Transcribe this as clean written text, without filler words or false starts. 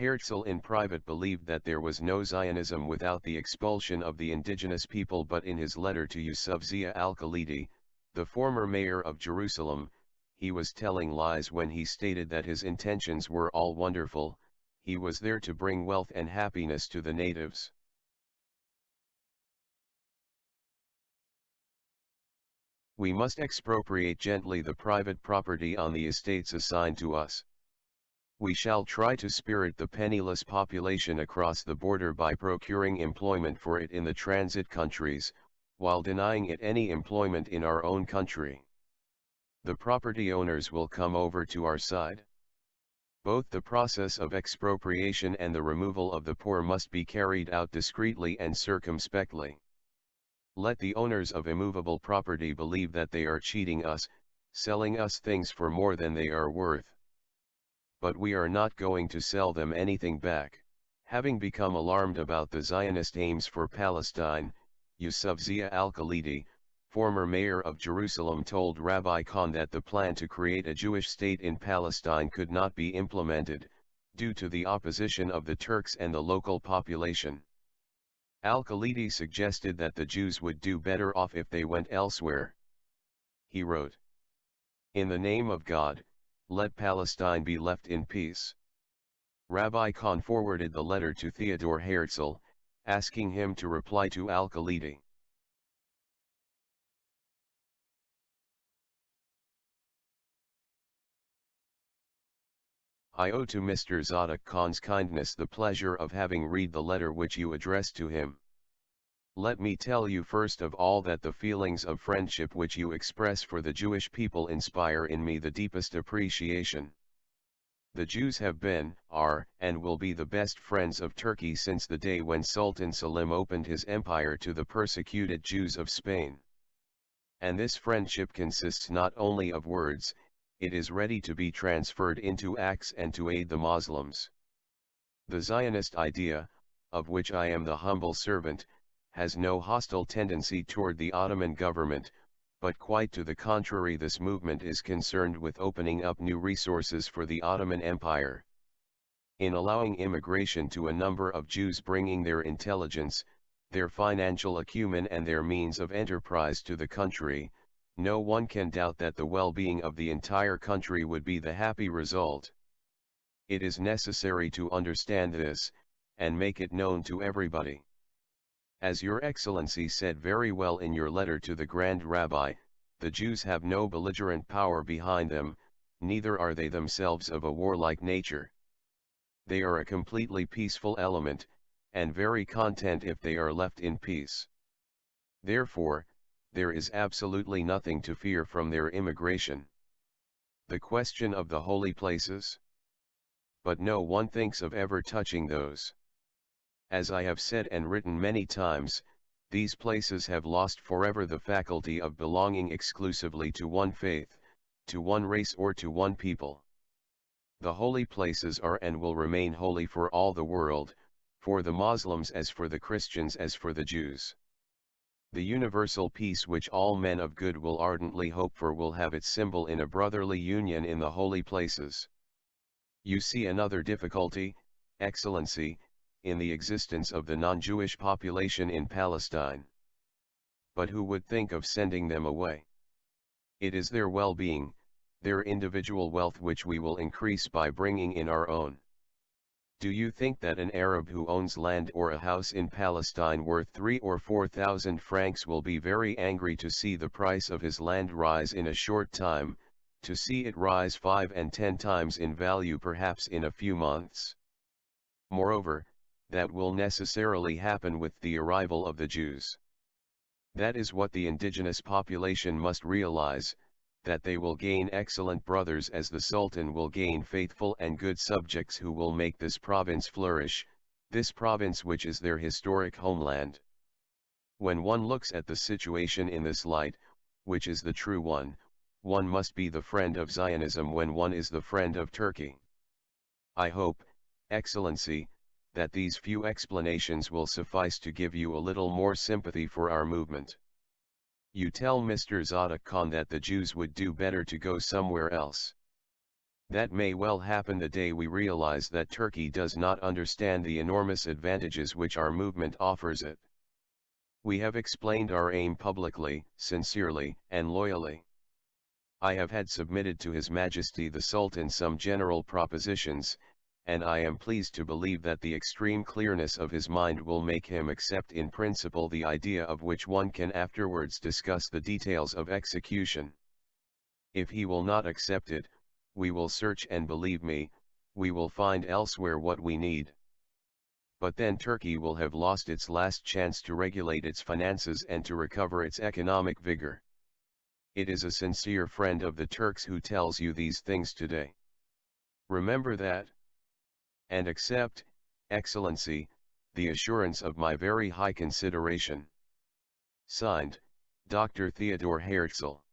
Herzl in private believed that there was no Zionism without the expulsion of the indigenous people, but in his letter to Youssuf Zia Al-Khalidi, the former mayor of Jerusalem, he was telling lies when he stated that his intentions were all wonderful. He was there to bring wealth and happiness to the natives. We must expropriate gently the private property on the estates assigned to us. We shall try to spirit the penniless population across the border by procuring employment for it in the transit countries, while denying it any employment in our own country. The property owners will come over to our side. Both the process of expropriation and the removal of the poor must be carried out discreetly and circumspectly. Let the owners of immovable property believe that they are cheating us, selling us things for more than they are worth. But we are not going to sell them anything back. Having become alarmed about the Zionist aims for Palestine, Youssuf Zia Al-Khalidi, former mayor of Jerusalem, told Rabbi Khan that the plan to create a Jewish state in Palestine could not be implemented, due to the opposition of the Turks and the local population. Al-Khalidi suggested that the Jews would do better off if they went elsewhere. He wrote, "In the name of God, let Palestine be left in peace." Rabbi Khan forwarded the letter to Theodor Herzl, asking him to reply to Al-Khalidi. I owe to Mr. Zadok Khan's kindness the pleasure of having read the letter which you addressed to him. Let me tell you first of all that the feelings of friendship which you express for the Jewish people inspire in me the deepest appreciation. The Jews have been, are, and will be the best friends of Turkey since the day when Sultan Selim opened his empire to the persecuted Jews of Spain. And this friendship consists not only of words, it is ready to be transferred into acts and to aid the Muslims. The Zionist idea, of which I am the humble servant, has no hostile tendency toward the Ottoman government, but quite to the contrary. This movement is concerned with opening up new resources for the Ottoman Empire. In allowing immigration to a number of Jews, bringing their intelligence, their financial acumen and their means of enterprise to the country, no one can doubt that the well-being of the entire country would be the happy result. It is necessary to understand this, and make it known to everybody. As Your Excellency said very well in your letter to the Grand Rabbi, the Jews have no belligerent power behind them, neither are they themselves of a warlike nature. They are a completely peaceful element, and very content if they are left in peace. Therefore, there is absolutely nothing to fear from their immigration. The question of the holy places? But no one thinks of ever touching those. As I have said and written many times, these places have lost forever the faculty of belonging exclusively to one faith, to one race or to one people. The holy places are and will remain holy for all the world, for the Muslims as for the Christians as for the Jews. The universal peace which all men of good will ardently hope for will have its symbol in a brotherly union in the holy places. You see another difficulty, Excellency, in the existence of the non-Jewish population in Palestine. But who would think of sending them away? It is their well-being, their individual wealth which we will increase by bringing in our own. Do you think that an Arab who owns land or a house in Palestine worth 3,000 or 4,000 francs will be very angry to see the price of his land rise in a short time, to see it rise 5 and 10 times in value perhaps in a few months? Moreover, that will necessarily happen with the arrival of the Jews. That is what the indigenous population must realize, that they will gain excellent brothers as the Sultan will gain faithful and good subjects who will make this province flourish, this province which is their historic homeland. When one looks at the situation in this light, which is the true one must be the friend of Zionism when one is the friend of Turkey. I hope, Excellency, that these few explanations will suffice to give you a little more sympathy for our movement. You tell Mr. Zadok Khan that the Jews would do better to go somewhere else. That may well happen the day we realize that Turkey does not understand the enormous advantages which our movement offers it. We have explained our aim publicly, sincerely, and loyally. I have had submitted to His Majesty the Sultan some general propositions, and I am pleased to believe that the extreme clearness of his mind will make him accept in principle the idea of which one can afterwards discuss the details of execution. If he will not accept it, we will search, and believe me, we will find elsewhere what we need. But then Turkey will have lost its last chance to regulate its finances and to recover its economic vigor. It is a sincere friend of the Turks who tells you these things today. Remember that. And accept, Excellency, the assurance of my very high consideration. Signed, Dr. Theodor Herzl.